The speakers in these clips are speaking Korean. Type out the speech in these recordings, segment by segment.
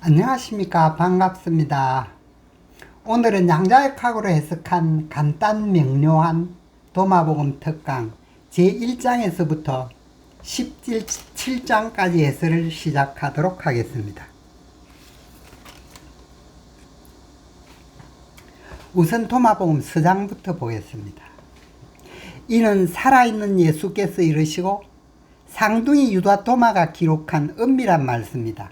안녕하십니까. 반갑습니다. 오늘은 양자의 각오로 해석한 간단 명료한 도마복음 특강 제1장에서부터 17장까지 해설을 시작하도록 하겠습니다. 우선 도마복음 서장부터 보겠습니다. 이는 살아있는 예수께서 이르시고 쌍둥이 유다 도마가 기록한 은밀한 말씀이다.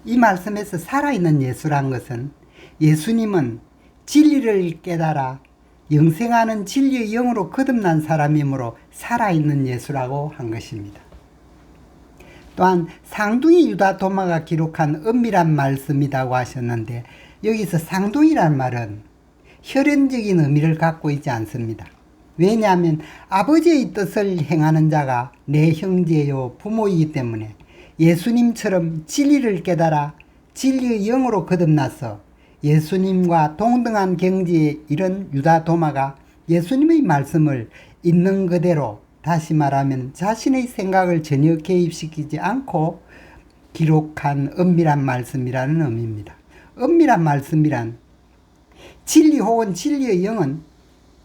이 말씀에서 살아있는 예수란 것은 예수님은 진리를 깨달아 영생하는 진리의 영으로 거듭난 사람이므로 살아있는 예수라고 한 것입니다. 또한 쌍둥이 유다 도마가 기록한 은밀한 말씀이라고 하셨는데, 여기서 쌍둥이란 말은 혈연적인 의미를 갖고 있지 않습니다. 왜냐하면 아버지의 뜻을 행하는 자가 내 형제요 부모이기 때문에 예수님처럼 진리를 깨달아 진리의 영으로 거듭나서 예수님과 동등한 경지에 이른 유다 도마가 예수님의 말씀을 있는 그대로, 다시 말하면 자신의 생각을 전혀 개입시키지 않고 기록한 은밀한 말씀이라는 의미입니다. 은밀한 말씀이란 진리 혹은 진리의 영은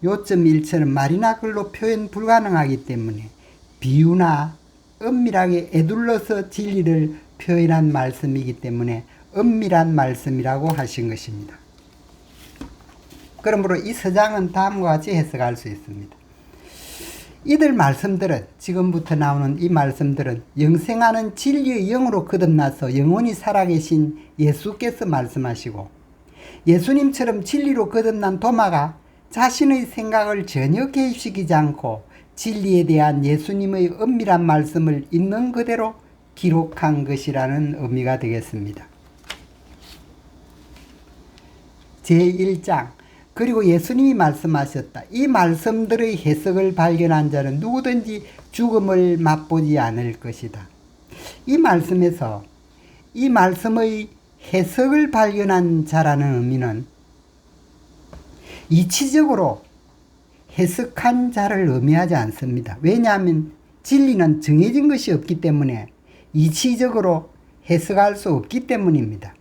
요점 1처럼 말이나 글로 표현 불가능하기 때문에 비유나 은밀하게 에둘러서 진리를 표현한 말씀이기 때문에 은밀한 말씀이라고 하신 것입니다. 그러므로 이 서장은 다음과 같이 해석할 수 있습니다. 이들 말씀들은, 지금부터 나오는 이 말씀들은 영생하는 진리의 영으로 거듭나서 영원히 살아계신 예수께서 말씀하시고, 예수님처럼 진리로 거듭난 도마가 자신의 생각을 전혀 개입시키지 않고 진리에 대한 예수님의 은밀한 말씀을 있는 그대로 기록한 것이라는 의미가 되겠습니다. 제1장, 그리고 예수님이 말씀하셨다. 이 말씀들의 해석을 발견한 자는 누구든지 죽음을 맛보지 않을 것이다. 이 말씀에서 이 말씀의 해석을 발견한 자라는 의미는 이치적으로 해석한 자를 의미하지 않습니다. 왜냐하면 진리는 정해진 것이 없기 때문에 이치적으로 해석할 수 없기 때문입니다.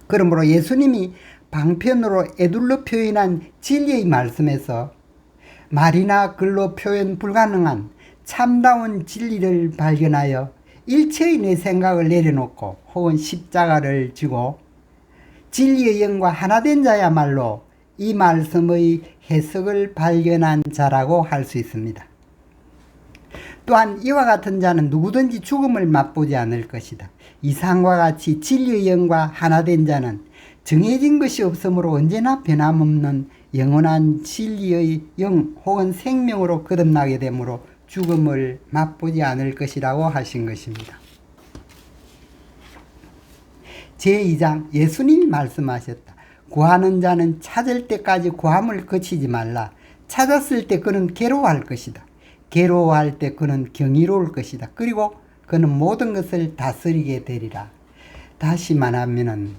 그러므로 예수님이 방편으로 에둘러 표현한 진리의 말씀에서 말이나 글로 표현 불가능한 참다운 진리를 발견하여 일체의 내 생각을 내려놓고 혹은 십자가를 지고 진리의 영과 하나 된 자야말로 이 말씀의 해석을 발견한 자라고 할 수 있습니다. 또한 이와 같은 자는 누구든지 죽음을 맛보지 않을 것이다. 이상과 같이 진리의 영과 하나 된 자는 정해진 것이 없으므로 언제나 변함없는 영원한 진리의 영 혹은 생명으로 거듭나게 되므로 죽음을 맛보지 않을 것이라고 하신 것입니다. 제2장, 예수님이 말씀하셨다. 구하는 자는 찾을 때까지 구함을 그치지 말라. 찾았을 때 그는 괴로워할 것이다. 괴로워할 때 그는 경이로울 것이다. 그리고 그는 모든 것을 다스리게 되리라. 다시 말하면은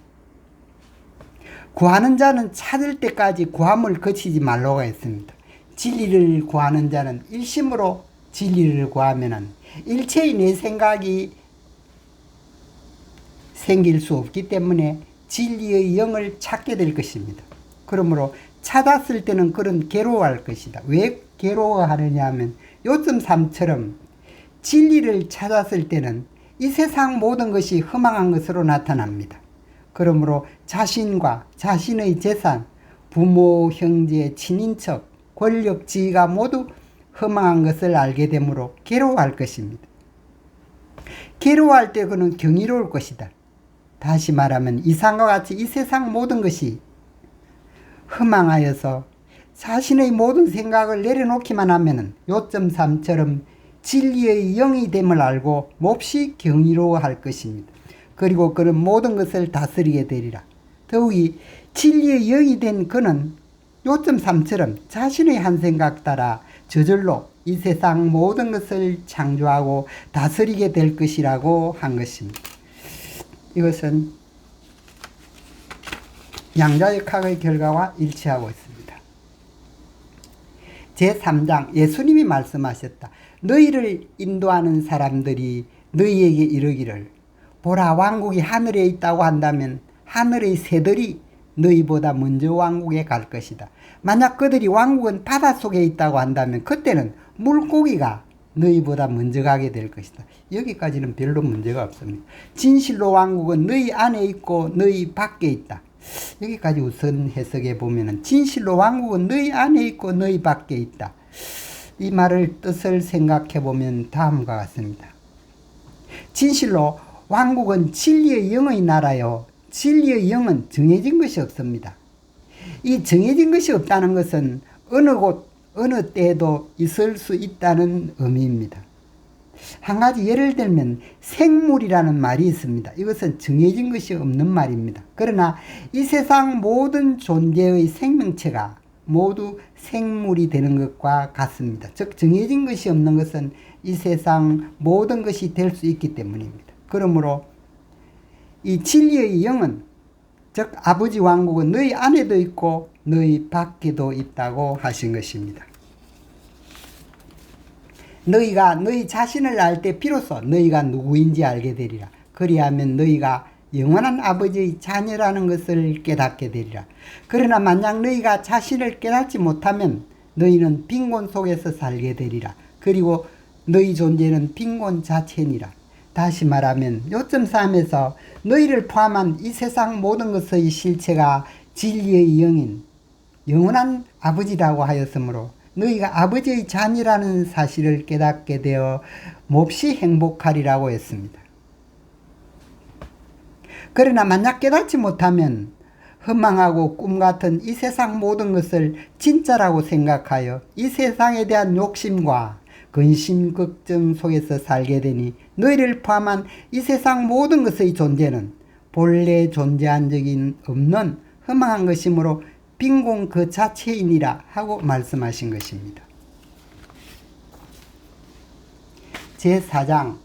구하는 자는 찾을 때까지 구함을 그치지 말라고 했습니다. 진리를 구하는 자는 일심으로 진리를 구하면은 일체의 내 생각이 생길 수 없기 때문에 진리의 영을 찾게 될 것입니다. 그러므로 찾았을 때는 그런 괴로워할 것이다. 왜 괴로워하느냐 하면 요점 3처럼 진리를 찾았을 때는 이 세상 모든 것이 허망한 것으로 나타납니다. 그러므로 자신과 자신의 재산, 부모, 형제, 친인척, 권력, 지위가 모두 허망한 것을 알게 되므로 괴로워할 것입니다. 괴로워할 때 그는 경이로울 것이다. 다시 말하면 이상과 같이 이 세상 모든 것이 허망하여서 자신의 모든 생각을 내려놓기만 하면 요점 3처럼 진리의 영이 됨을 알고 몹시 경이로워할 것입니다. 그리고 그는 모든 것을 다스리게 되리라. 더욱이 진리의 영이 된 그는 요점 3처럼 자신의 한 생각 따라 저절로 이 세상 모든 것을 창조하고 다스리게 될 것이라고 한 것입니다. 이것은 양자역학의 결과와 일치하고 있습니다. 제3장, 예수님이 말씀하셨다. 너희를 인도하는 사람들이 너희에게 이르기를 보라, 왕국이 하늘에 있다고 한다면 하늘의 새들이 너희보다 먼저 왕국에 갈 것이다. 만약 그들이 왕국은 바닷속에 있다고 한다면 그때는 물고기가 너희보다 먼저 가게 될 것이다. 여기까지는 별로 문제가 없습니다. 진실로 왕국은 너희 안에 있고 너희 밖에 있다. 여기까지 우선 해석해 보면은 진실로 왕국은 너희 안에 있고 너희 밖에 있다. 이 말을 뜻을 생각해 보면 다음과 같습니다. 진실로 왕국은 진리의 영의 나라요. 진리의 영은 정해진 것이 없습니다. 이 정해진 것이 없다는 것은 어느 곳, 어느 때에도 있을 수 있다는 의미입니다. 한 가지 예를 들면 생물이라는 말이 있습니다. 이것은 정해진 것이 없는 말입니다. 그러나 이 세상 모든 존재의 생명체가 모두 생물이 되는 것과 같습니다. 즉 정해진 것이 없는 것은 이 세상 모든 것이 될 수 있기 때문입니다. 그러므로 이 진리의 영은 즉 아버지 왕국은 너희 안에도 있고 너희 밖에도 있다고 하신 것입니다. 너희가 너희 자신을 알 때 비로소 너희가 누구인지 알게 되리라. 그리하면 너희가 영원한 아버지의 자녀라는 것을 깨닫게 되리라. 그러나 만약 너희가 자신을 깨닫지 못하면 너희는 빈곤 속에서 살게 되리라. 그리고 너희 존재는 빈곤 자체니라. 다시 말하면 요점 3에서 너희를 포함한 이 세상 모든 것의 실체가 진리의 영인 영원한 아버지라고 하였으므로 너희가 아버지의 자녀라는 사실을 깨닫게 되어 몹시 행복하리라고 했습니다. 그러나 만약 깨닫지 못하면 허망하고 꿈같은 이 세상 모든 것을 진짜라고 생각하여 이 세상에 대한 욕심과 근심 걱정 속에서 살게 되니 너희를 포함한 이 세상 모든 것의 존재는 본래 존재한 적이 없는 허망한 것이므로 빈곤 그 자체이니라 하고 말씀하신 것입니다. 제4장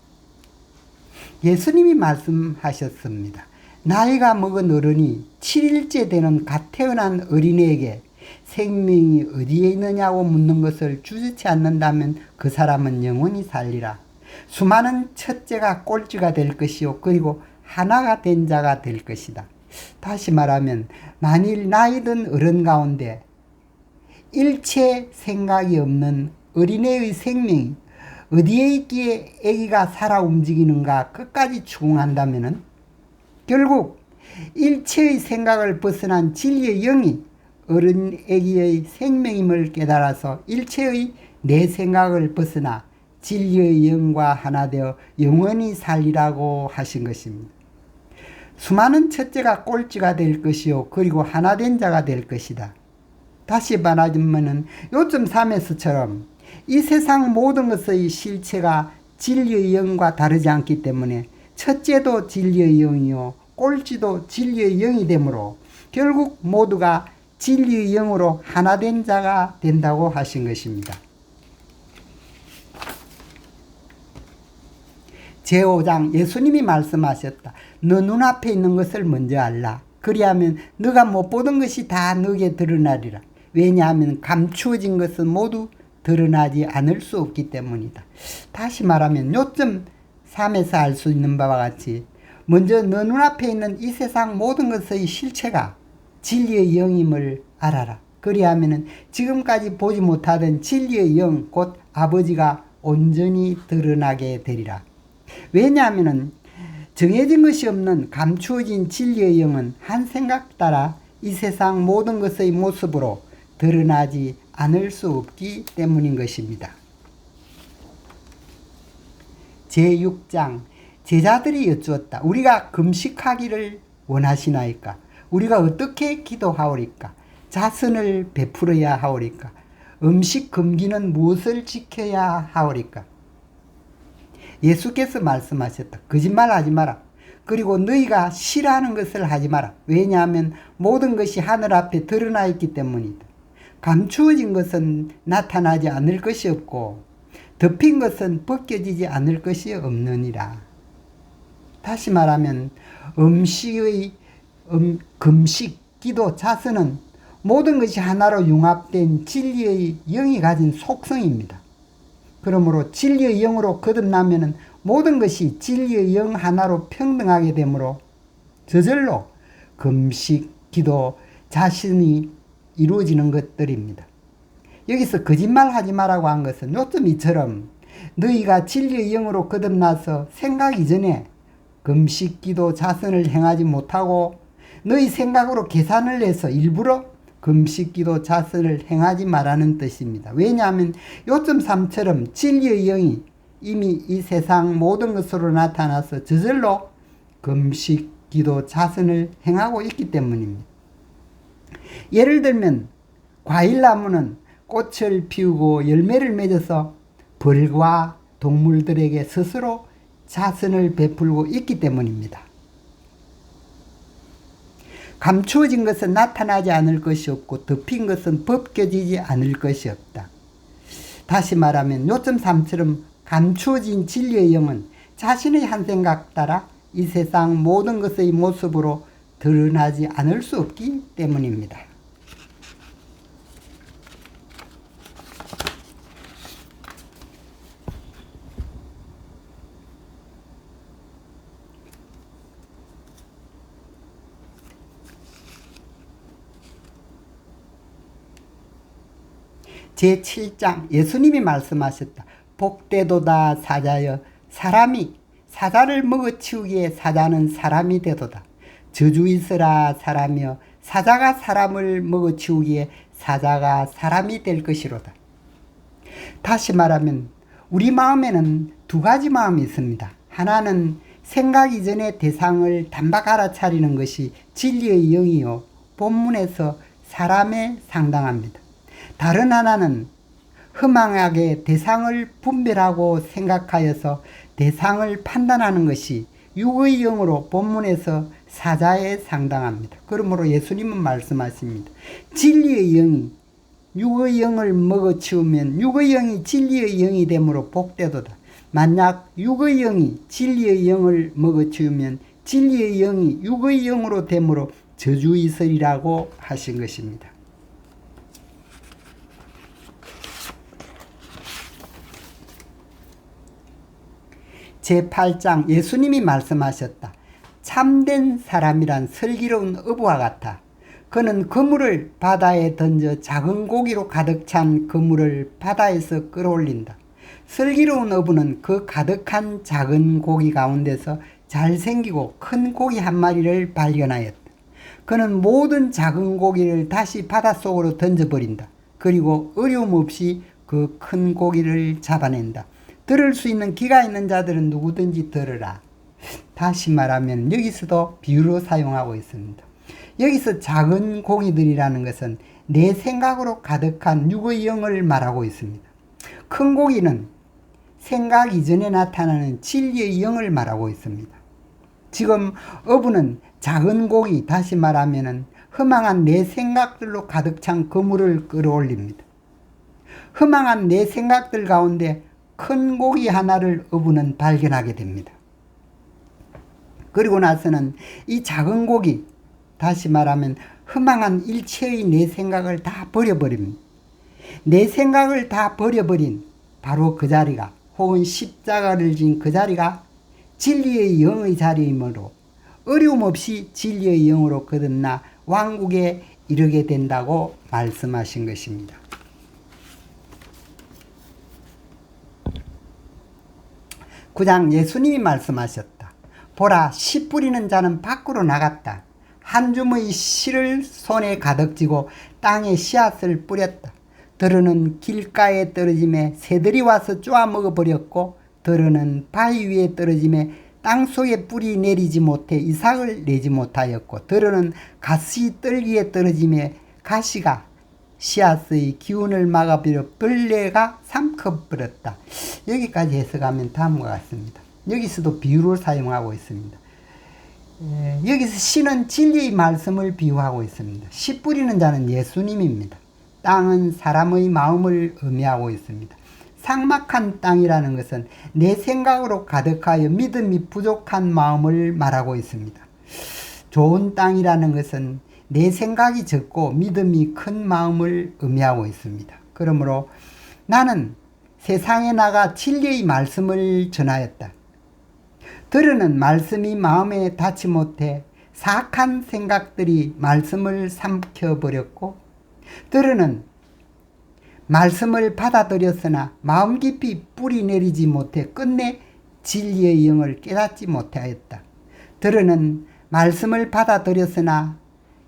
예수님이 말씀하셨습니다. 나이가 먹은 어른이 7일째 되는 갓 태어난 어린애에게 생명이 어디에 있느냐고 묻는 것을 주저치 않는다면 그 사람은 영원히 살리라. 수많은 첫째가 꼴찌가 될 것이요 그리고 하나가 된 자가 될 것이다. 다시 말하면 만일 나이든 어른 가운데 일체 생각이 없는 어린애의 생명이 어디에 있기에 아기가 살아 움직이는가 끝까지 추궁한다면 결국 일체의 생각을 벗어난 진리의 영이 어른 아기의 생명임을 깨달아서 일체의 내 생각을 벗어나 진리의 영과 하나 되어 영원히 살리라고 하신 것입니다. 수많은 첫째가 꼴찌가 될 것이요 그리고 하나 된 자가 될 것이다. 다시 말하자면 요점 3에서처럼 이 세상 모든 것의 실체가 진리의 영과 다르지 않기 때문에 첫째도 진리의 영이요 꼴찌도 진리의 영이 되므로 결국 모두가 진리의 영으로 하나 된 자가 된다고 하신 것입니다. 제5장 예수님이 말씀하셨다. 너 눈앞에 있는 것을 먼저 알라. 그리하면 너가 못 보던 것이 다 너에게 드러나리라. 왜냐하면 감추어진 것은 모두 드러나지 않을 수 없기 때문이다. 다시 말하면 요점 3에서 알 수 있는 바와 같이 먼저 너 눈앞에 있는 이 세상 모든 것의 실체가 진리의 영임을 알아라. 그리하면 지금까지 보지 못하던 진리의 영 곧 아버지가 온전히 드러나게 되리라. 왜냐하면 정해진 것이 없는 감추어진 진리의 영은 한 생각 따라 이 세상 모든 것의 모습으로 드러나지 않을 수 없기 때문인 것입니다. 제6장 제자들이 여쭈었다. 우리가 금식하기를 원하시나이까? 우리가 어떻게 기도하오리까? 자선을 베풀어야 하오리까? 음식 금기는 무엇을 지켜야 하오리까? 예수께서 말씀하셨다. 거짓말하지 마라. 그리고 너희가 싫어하는 것을 하지 마라. 왜냐하면 모든 것이 하늘 앞에 드러나 있기 때문이다. 감추어진 것은 나타나지 않을 것이 없고 덮인 것은 벗겨지지 않을 것이 없느니라. 다시 말하면 금식, 기도, 자선은 모든 것이 하나로 융합된 진리의 영이 가진 속성입니다. 그러므로 진리의 영으로 거듭나면 모든 것이 진리의 영 하나로 평등하게 되므로 저절로 금식, 기도, 자신이 이루어지는 것들입니다. 여기서 거짓말하지 말라고 한 것은 요점 이처럼 너희가 진리의 영으로 거듭나서 생각 이전에 금식, 기도, 자선을 행하지 못하고 너희 생각으로 계산을 해서 일부러 금식, 기도, 자선을 행하지 말라는 뜻입니다. 왜냐하면 요점 3처럼 진리의 영이 이미 이 세상 모든 것으로 나타나서 저절로 금식, 기도, 자선을 행하고 있기 때문입니다. 예를 들면 과일나무는 꽃을 피우고 열매를 맺어서 벌과 동물들에게 스스로 자선을 베풀고 있기 때문입니다. 감추어진 것은 나타나지 않을 것이 없고 덮인 것은 벗겨지지 않을 것이 없다. 다시 말하면 요점 3처럼 감추어진 진리의 영은 자신의 한 생각 따라 이 세상 모든 것의 모습으로 드러나지 않을 수 없기 때문입니다. 제7장 예수님이 말씀하셨다. 복되도다 사자여 사람이 사자를 먹어치우기에 사자는 사람이 되도다. 저주 있으라 사람이여 사자가 사람을 먹어치우기에 사자가 사람이 될 것이로다. 다시 말하면 우리 마음에는 두 가지 마음이 있습니다. 하나는 생각 이전의 대상을 단박 알아차리는 것이 진리의 영이요 본문에서 사람에 상당합니다. 다른 하나는 허망하게 대상을 분별하고 생각하여서 대상을 판단하는 것이 육의 영으로 본문에서 사자에 상당합니다. 그러므로 예수님은 말씀하십니다. 진리의 영이 육의 영을 먹어치우면 육의 영이 진리의 영이 되므로 복되도다. 만약 육의 영이 진리의 영을 먹어치우면 진리의 영이 육의 영으로 되므로 저주 있으리라고 하신 것입니다. 제8장 예수님이 말씀하셨다. 참된 사람이란 슬기로운 어부와 같아. 그는 그물을 바다에 던져 작은 고기로 가득 찬 그물을 바다에서 끌어올린다. 슬기로운 어부는 그 가득한 작은 고기 가운데서 잘생기고 큰 고기 한 마리를 발견하였다. 그는 모든 작은 고기를 다시 바닷속으로 던져버린다. 그리고 어려움 없이 그 큰 고기를 잡아낸다. 들을 수 있는 귀가 있는 자들은 누구든지 들으라. 다시 말하면 여기서도 비유로 사용하고 있습니다. 여기서 작은 고기들이라는 것은 내 생각으로 가득한 육의 영을 말하고 있습니다. 큰 고기는 생각 이전에 나타나는 진리의 영을 말하고 있습니다. 지금 어부는 작은 고기, 다시 말하면 허망한 내 생각들로 가득 찬 그물을 끌어올립니다. 허망한 내 생각들 가운데 큰 고기 하나를 어부는 발견하게 됩니다. 그리고 나서는 이 작은 고기, 다시 말하면 허망한 일체의 내 생각을 다 버려버립니다. 내 생각을 다 버려버린 바로 그 자리가, 혹은 십자가를 진 그 자리가 진리의 영의 자리이므로 어려움 없이 진리의 영으로 거듭나 왕국에 이르게 된다고 말씀하신 것입니다. 9장 예수님이 말씀하셨다. 보라, 씨 뿌리는 자는 밖으로 나갔다. 한 줌의 씨를 손에 가득 쥐고 땅에 씨앗을 뿌렸다. 들으는 길가에 떨어짐에 새들이 와서 쪼아 먹어버렸고, 들으는 바위 위에 떨어짐에 땅 속에 뿌리 내리지 못해 이삭을 내지 못하였고, 들으는 가시 떨기에 떨어짐에 가시가 씨앗의 기운을 막아버려 벌레가 삼켜버렸다. 여기까지 해석하면 다음과 같습니다. 여기서도 비유를 사용하고 있습니다. 여기서 씨는 진리의 말씀을 비유하고 있습니다. 씨 뿌리는 자는 예수님입니다. 땅은 사람의 마음을 의미하고 있습니다. 삭막한 땅이라는 것은 내 생각으로 가득하여 믿음이 부족한 마음을 말하고 있습니다. 좋은 땅이라는 것은 내 생각이 적고 믿음이 큰 마음을 의미하고 있습니다. 그러므로 나는 세상에 나가 진리의 말씀을 전하였다. 들으는 말씀이 마음에 닿지 못해 사악한 생각들이 말씀을 삼켜버렸고, 들으는 말씀을 받아들였으나 마음 깊이 뿌리 내리지 못해 끝내 진리의 영을 깨닫지 못하였다. 들으는 말씀을 받아들였으나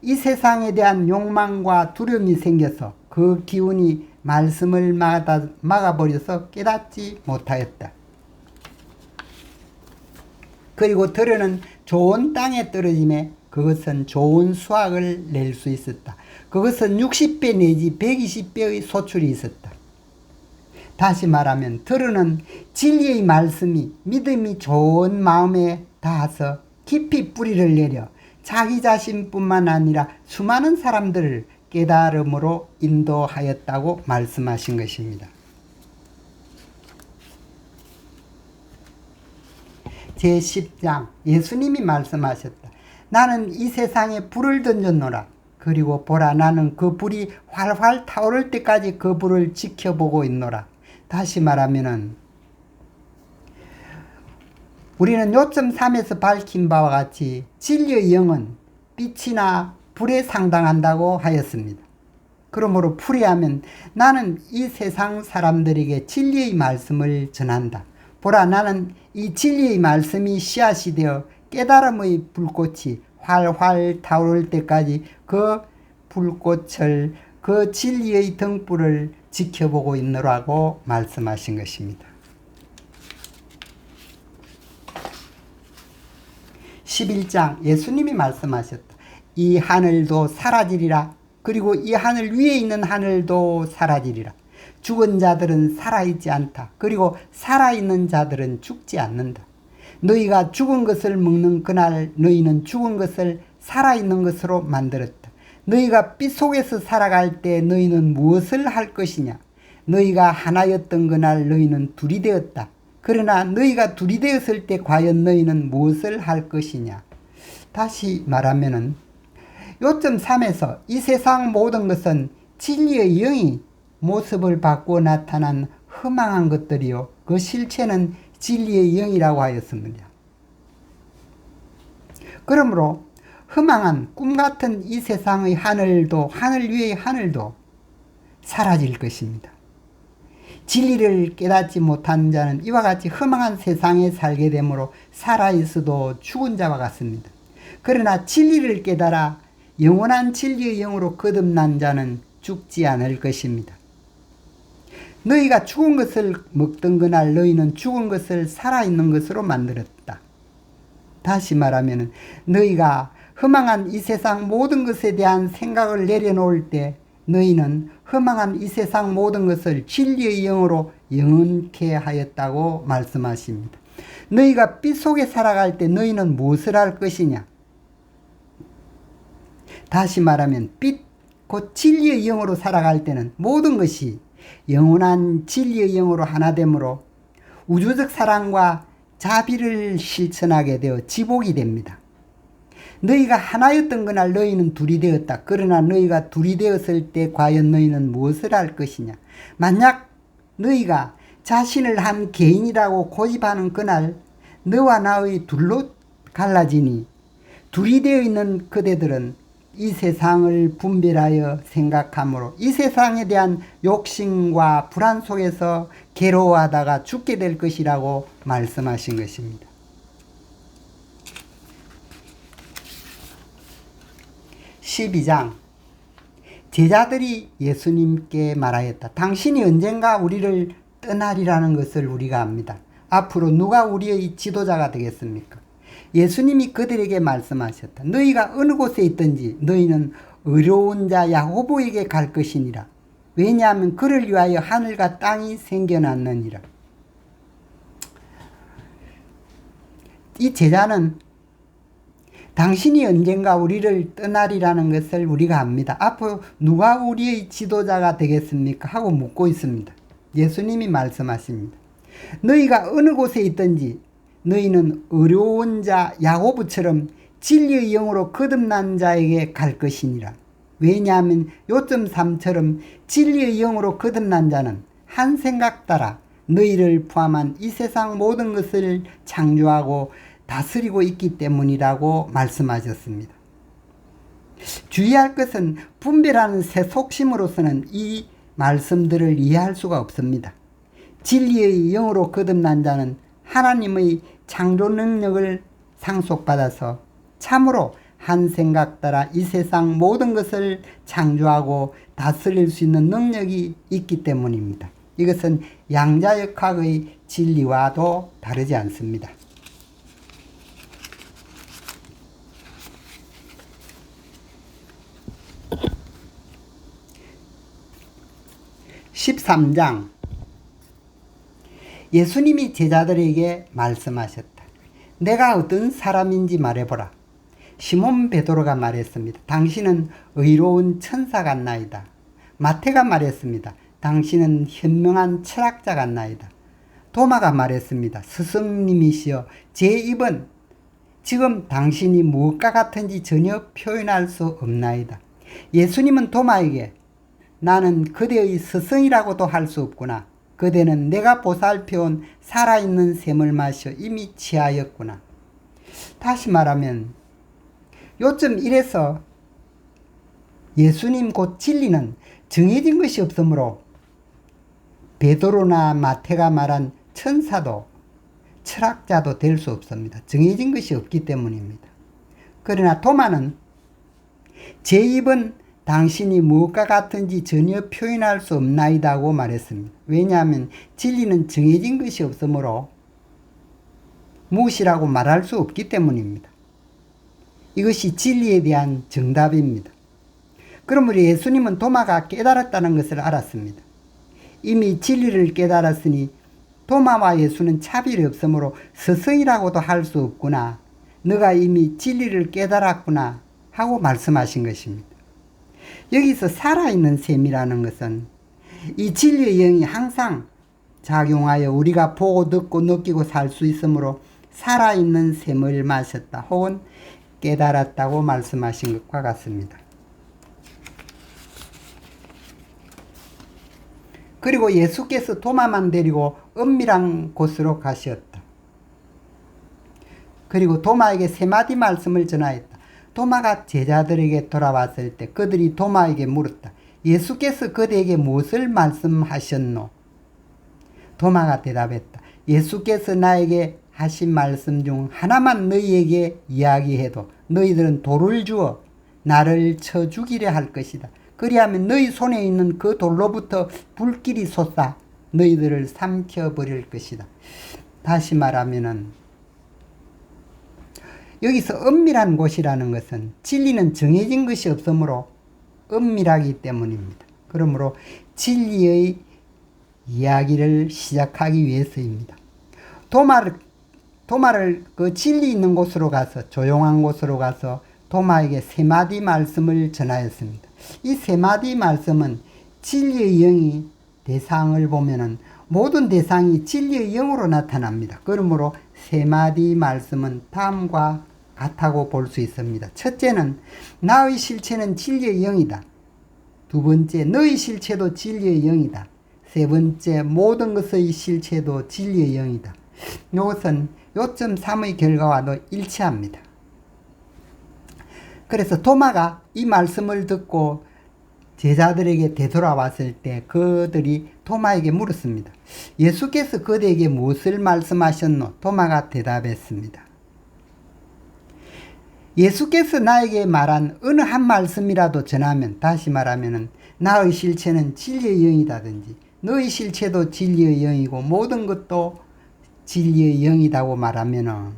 이 세상에 대한 욕망과 두려움이 생겨서 그 기운이 말씀을 막아버려서 깨닫지 못하였다. 그리고 들으는 좋은 땅에 떨어짐에 그것은 좋은 수확을 낼 수 있었다. 그것은 60배 내지 120배의 소출이 있었다. 다시 말하면 들으는 진리의 말씀이 믿음이 좋은 마음에 닿아서 깊이 뿌리를 내려 자기 자신뿐만 아니라 수많은 사람들을 깨달음으로 인도하였다고 말씀하신 것입니다. 제10장 예수님이 말씀하셨다. 나는 이 세상에 불을 던졌노라. 그리고 보라, 나는 그 불이 활활 타오를 때까지 그 불을 지켜보고 있노라. 다시 말하면은 우리는 요점 3에서 밝힌 바와 같이 진리의 영은 빛이나 불에 상당한다고 하였습니다. 그러므로 풀이하면 나는 이 세상 사람들에게 진리의 말씀을 전한다. 보라, 나는 이 진리의 말씀이 씨앗이 되어 깨달음의 불꽃이 활활 타오를 때까지 그 불꽃을, 그 진리의 등불을 지켜보고 있노라고 말씀하신 것입니다. 11장 예수님이 말씀하셨다. 이 하늘도 사라지리라. 그리고 이 하늘 위에 있는 하늘도 사라지리라. 죽은 자들은 살아있지 않다. 그리고 살아있는 자들은 죽지 않는다. 너희가 죽은 것을 먹는 그날 너희는 죽은 것을 살아있는 것으로 만들었다. 너희가 빛 속에서 살아갈 때 너희는 무엇을 할 것이냐? 너희가 하나였던 그날 너희는 둘이 되었다. 그러나 너희가 둘이 되었을 때 과연 너희는 무엇을 할 것이냐? 다시 말하면은 요점 3에서 이 세상 모든 것은 진리의 영이 모습을 바꾸어 나타난 허망한 것들이요, 그 실체는 진리의 영이라고 하였습니다. 그러므로 허망한 꿈같은 이 세상의 하늘도, 하늘 위의 하늘도 사라질 것입니다. 진리를 깨닫지 못한 자는 이와 같이 허망한 세상에 살게 되므로 살아있어도 죽은 자와 같습니다. 그러나 진리를 깨달아 영원한 진리의 영으로 거듭난 자는 죽지 않을 것입니다. 너희가 죽은 것을 먹던 그날 너희는 죽은 것을 살아있는 것으로 만들었다. 다시 말하면 너희가 허망한 이 세상 모든 것에 대한 생각을 내려놓을 때 너희는 허망한 이 세상 모든 것을 진리의 영으로 영원케 하였다고 말씀하십니다. 너희가 빛 속에 살아갈 때 너희는 무엇을 할 것이냐? 다시 말하면 빛, 곧 진리의 영으로 살아갈 때는 모든 것이 영원한 진리의 영으로 하나 되므로 우주적 사랑과 자비를 실천하게 되어 지복이 됩니다. 너희가 하나였던 그날 너희는 둘이 되었다. 그러나 너희가 둘이 되었을 때 과연 너희는 무엇을 할 것이냐? 만약 너희가 자신을 한 개인이라고 고집하는 그날 너와 나의 둘로 갈라지니 둘이 되어 있는 그대들은 이 세상을 분별하여 생각하므로 이 세상에 대한 욕심과 불안 속에서 괴로워하다가 죽게 될 것이라고 말씀하신 것입니다. 12장 제자들이 예수님께 말하였다. 당신이 언젠가 우리를 떠나리라는 것을 우리가 압니다. 앞으로 누가 우리의 지도자가 되겠습니까? 예수님이 그들에게 말씀하셨다. 너희가 어느 곳에 있든지 너희는 의로운 자 야고보에게 갈 것이니라. 왜냐하면 그를 위하여 하늘과 땅이 생겨났느니라. 이 제자는 당신이 언젠가 우리를 떠나리라는 것을 우리가 압니다. 앞으로 누가 우리의 지도자가 되겠습니까? 하고 묻고 있습니다. 예수님이 말씀하십니다. 너희가 어느 곳에 있든지 너희는 어려운 자 야고보처럼 진리의 영으로 거듭난 자에게 갈 것이니라. 왜냐하면 요점 3처럼 진리의 영으로 거듭난 자는 한 생각 따라 너희를 포함한 이 세상 모든 것을 창조하고 다스리고 있기 때문이라고 말씀하셨습니다. 주의할 것은 분별하는 새 속심으로서는 이 말씀들을 이해할 수가 없습니다. 진리의 영으로 거듭난 자는 하나님의 창조 능력을 상속받아서 참으로 한 생각 따라 이 세상 모든 것을 창조하고 다스릴 수 있는 능력이 있기 때문입니다. 이것은 양자역학의 진리와도 다르지 않습니다. (13장) 예수님이 제자들에게 말씀하셨다. 내가 어떤 사람인지 말해보라. 시몬 베드로가 말했습니다. 당신은 의로운 천사 같나이다. 마태가 말했습니다. 당신은 현명한 철학자 같나이다. 도마가 말했습니다. 스승님이시여, 제 입은 지금 당신이 무엇과 같은지 전혀 표현할 수 없나이다. 예수님은 도마에게 나는 그대의 스승이라고도 할 수 없구나. 그대는 내가 보살펴온 살아있는 샘을 마셔 이미 취하였구나. 다시 말하면 요점 1에서 예수님 곧 진리는 정해진 것이 없으므로 베드로나 마태가 말한 천사도 철학자도 될 수 없습니다. 정해진 것이 없기 때문입니다. 그러나 도마는 제 입은 당신이 무엇과 같은지 전혀 표현할 수 없나이다고 말했습니다. 왜냐하면 진리는 정해진 것이 없으므로 무엇이라고 말할 수 없기 때문입니다. 이것이 진리에 대한 정답입니다. 그러므로 예수님은 도마가 깨달았다는 것을 알았습니다. 이미 진리를 깨달았으니 도마와 예수는 차별이 없으므로 스승이라고도 할 수 없구나. 너가 이미 진리를 깨달았구나 하고 말씀하신 것입니다. 여기서 살아있는 셈이라는 것은 이 진리의 영이 항상 작용하여 우리가 보고 듣고 느끼고 살 수 있으므로 살아있는 셈을 마셨다 혹은 깨달았다고 말씀하신 것과 같습니다. 그리고 예수께서 도마만 데리고 은밀한 곳으로 가셨다. 그리고 도마에게 세 마디 말씀을 전하였다. 도마가 제자들에게 돌아왔을 때 그들이 도마에게 물었다. 예수께서 그대에게 무엇을 말씀하셨노? 도마가 대답했다. 예수께서 나에게 하신 말씀 중 하나만 너희에게 이야기해도 너희들은 돌을 주어 나를 쳐 죽이려 할 것이다. 그리하면 너희 손에 있는 그 돌로부터 불길이 솟아 너희들을 삼켜버릴 것이다. 다시 말하면은 여기서 은밀한 곳이라는 것은 진리는 정해진 것이 없으므로 은밀하기 때문입니다. 그러므로 진리의 이야기를 시작하기 위해서입니다. 도마를 그 진리 있는 곳으로 가서 조용한 곳으로 가서 도마에게 세 마디 말씀을 전하였습니다. 이 세 마디 말씀은 진리의 영이 대상을 보면은 모든 대상이 진리의 영으로 나타납니다. 그러므로 세 마디 말씀은 다음과 같다고 볼 수 있습니다. 첫째는 나의 실체는 진리의 영이다. 두 번째, 너의 실체도 진리의 영이다. 세 번째, 모든 것의 실체도 진리의 영이다. 이것은 요점 3의 결과와도 일치합니다. 그래서 도마가 이 말씀을 듣고 제자들에게 되돌아왔을 때 그들이 도마에게 물었습니다. 예수께서 그들에게 무엇을 말씀하셨노? 도마가 대답했습니다. 예수께서 나에게 말한 어느 한 말씀이라도 전하면, 다시 말하면 나의 실체는 진리의 영이다든지 너의 실체도 진리의 영이고 모든 것도 진리의 영이다고 말하면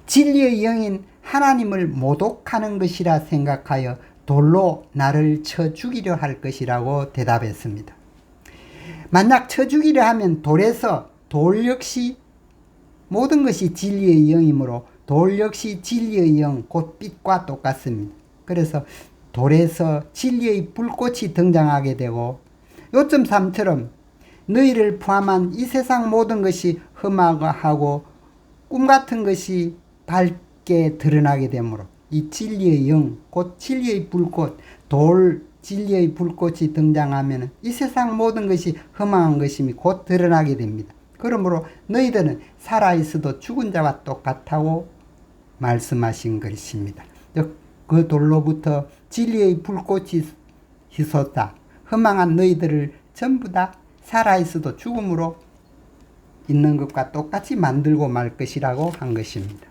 진리의 영인 하나님을 모독하는 것이라 생각하여 돌로 나를 쳐 죽이려 할 것이라고 대답했습니다. 만약 쳐 죽이려 하면 돌 역시 모든 것이 진리의 영이므로 돌 역시 진리의 영 곧 빛과 똑같습니다. 그래서 돌에서 진리의 불꽃이 등장하게 되고 요점 3처럼 너희를 포함한 이 세상 모든 것이 험하고 꿈같은 것이 밝게 드러나게 되므로 이 진리의 영, 곧 진리의 불꽃, 돌 진리의 불꽃이 등장하면 이 세상 모든 것이 험한 것임이 곧 드러나게 됩니다. 그러므로 너희들은 살아있어도 죽은 자와 똑같다고 말씀하신 것입니다. 그 돌로부터 진리의 불꽃이 휘솟아 허망한 너희들을 전부 다 살아있어도 죽음으로 있는 것과 똑같이 만들고 말 것이라고 한 것입니다.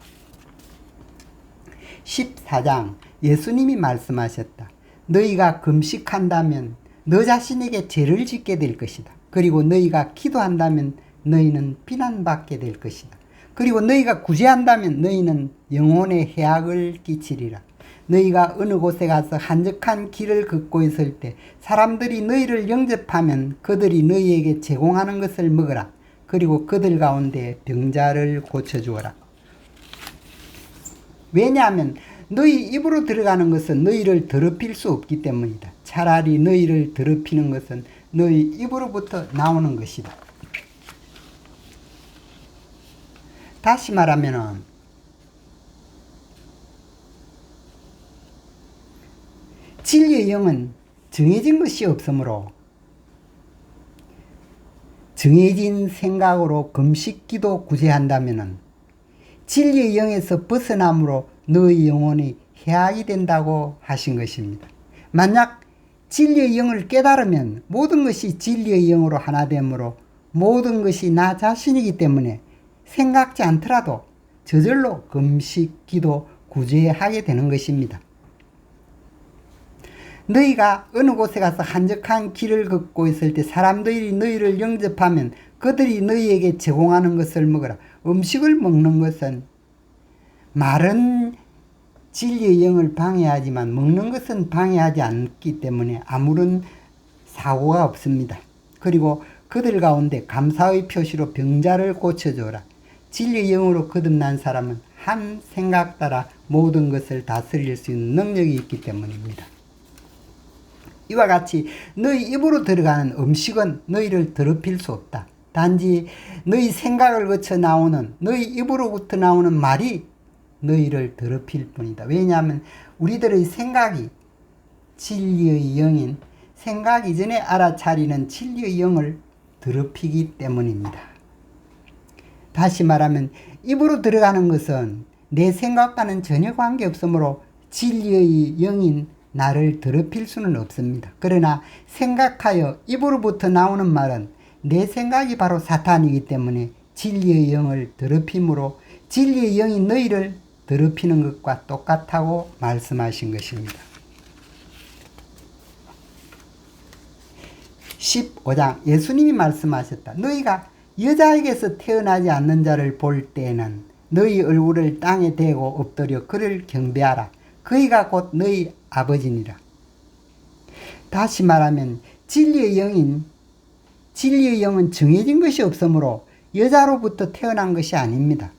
14장 예수님이 말씀하셨다. 너희가 금식한다면 너 자신에게 죄를 짓게 될 것이다. 그리고 너희가 기도한다면 너희는 비난받게 될 것이다. 그리고 너희가 구제한다면 너희는 영혼에 해악을 끼치리라. 너희가 어느 곳에 가서 한적한 길을 걷고 있을 때 사람들이 너희를 영접하면 그들이 너희에게 제공하는 것을 먹으라. 그리고 그들 가운데 병자를 고쳐주어라. 왜냐하면 너희 입으로 들어가는 것은 너희를 더럽힐 수 없기 때문이다. 차라리 너희를 더럽히는 것은 너희 입으로부터 나오는 것이다. 다시 말하면 진리의 영은 정해진 것이 없으므로 정해진 생각으로 금식, 기도, 구제한다면 진리의 영에서 벗어남으로 너희 영혼이 해악이 된다고 하신 것입니다. 만약 진리의 영을 깨달으면 모든 것이 진리의 영으로 하나 되므로 모든 것이 나 자신이기 때문에 생각지 않더라도 저절로 금식, 기도, 구제하게 되는 것입니다. 너희가 어느 곳에 가서 한적한 길을 걷고 있을 때 사람들이 너희를 영접하면 그들이 너희에게 제공하는 것을 먹으라. 음식을 먹는 것은 말은 진리의 영을 방해하지만 먹는 것은 방해하지 않기 때문에 아무런 사고가 없습니다. 그리고 그들 가운데 감사의 표시로 병자를 고쳐줘라. 진리의 영으로 거듭난 사람은 한 생각 따라 모든 것을 다스릴 수 있는 능력이 있기 때문입니다. 이와 같이 너희 입으로 들어가는 음식은 너희를 더럽힐 수 없다. 단지 너희 생각을 거쳐 나오는 너희 입으로부터 나오는 말이 너희를 더럽힐 뿐이다. 왜냐하면 우리들의 생각이 진리의 영인 생각 이전에 알아차리는 진리의 영을 더럽히기 때문입니다. 다시 말하면 입으로 들어가는 것은 내 생각과는 전혀 관계없으므로 진리의 영인 나를 더럽힐 수는 없습니다. 그러나 생각하여 입으로부터 나오는 말은 내 생각이 바로 사탄이기 때문에 진리의 영을 더럽힘으로 진리의 영이 너희를 더럽히는 것과 똑같다고 말씀하신 것입니다. 15장 예수님이 말씀하셨다. 너희가 여자에게서 태어나지 않는 자를 볼 때에는 너희 얼굴을 땅에 대고 엎드려 그를 경배하라. 그이가 곧 너희 아버지니라. 다시 말하면 진리의 영은 정해진 것이 없으므로 여자로부터 태어난 것이 아닙니다.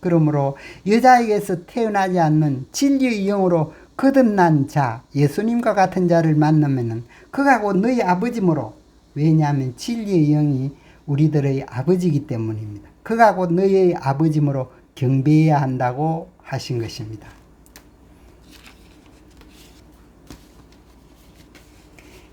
그러므로 여자에게서 태어나지 않는 진리의 영으로 거듭난 자, 예수님과 같은 자를 만나면 그가 곧 너희 아버지므로, 왜냐하면 진리의 영이 우리들의 아버지이기 때문입니다. 그가 곧 너희의 아버지므로 경배해야 한다고 하신 것입니다.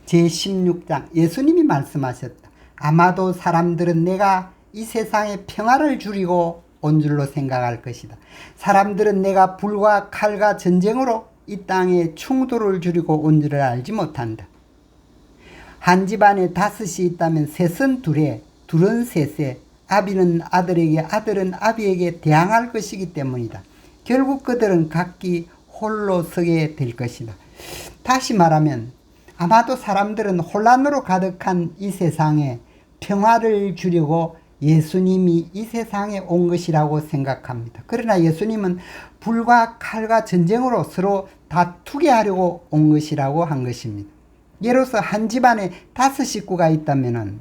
제16장 예수님이 말씀하셨다. 아마도 사람들은 내가 이 세상에 평화를 주려고 온 줄로 생각할 것이다. 사람들은 내가 불과 칼과 전쟁으로 이 땅에 충돌을 주려고 온 줄을 알지 못한다. 한 집안에 5이 있다면 셋은 둘에, 둘은 셋에, 아비는 아들에게, 아들은 아비에게 대항할 것이기 때문이다. 결국 그들은 각기 홀로 서게 될 것이다. 다시 말하면 아마도 사람들은 혼란으로 가득한 이 세상에 평화를 주려고 예수님이 이 세상에 온 것이라고 생각합니다. 그러나 예수님은 불과 칼과 전쟁으로 서로 다투게 하려고 온 것이라고 한 것입니다. 예로서 한 집안에 5 식구가 있다면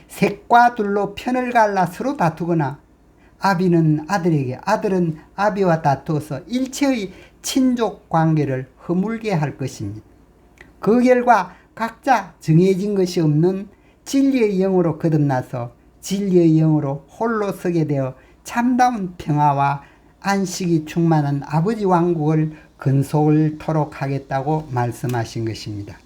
셋과 둘로 편을 갈라 서로 다투거나 아비는 아들에게, 아들은 아비와 다투어서 일체의 친족 관계를 허물게 할 것입니다. 그 결과 각자 정해진 것이 없는 진리의 영으로 거듭나서 진리의 영으로 홀로 서게 되어 참다운 평화와 안식이 충만한 아버지 왕국을 근속을토록 하겠다고 말씀하신 것입니다.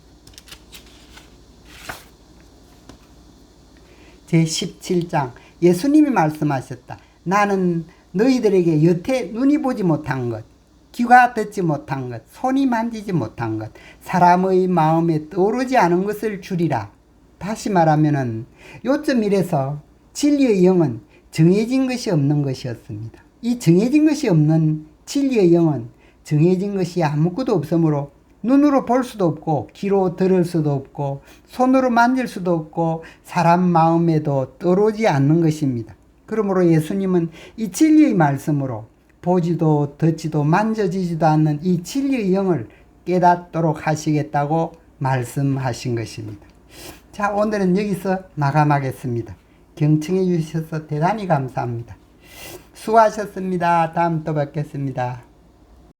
제17장 예수님이 말씀하셨다. 나는 너희들에게 여태 눈이 보지 못한 것, 귀가 듣지 못한 것, 손이 만지지 못한 것, 사람의 마음에 떠오르지 않은 것을 주리라. 다시 말하면은 요점 1에서 진리의 영은 정해진 것이 없는 것이었습니다. 이 정해진 것이 없는 진리의 영은 정해진 것이 아무것도 없으므로 눈으로 볼 수도 없고 귀로 들을 수도 없고 손으로 만질 수도 없고 사람 마음에도 떠오르지 않는 것입니다. 그러므로 예수님은 이 진리의 말씀으로 보지도 듣지도 만져지지도 않는 이 진리의 영을 깨닫도록 하시겠다고 말씀하신 것입니다. 자, 오늘은 여기서 마감하겠습니다. 경청해 주셔서 대단히 감사합니다. 수고하셨습니다. 다음 또 뵙겠습니다.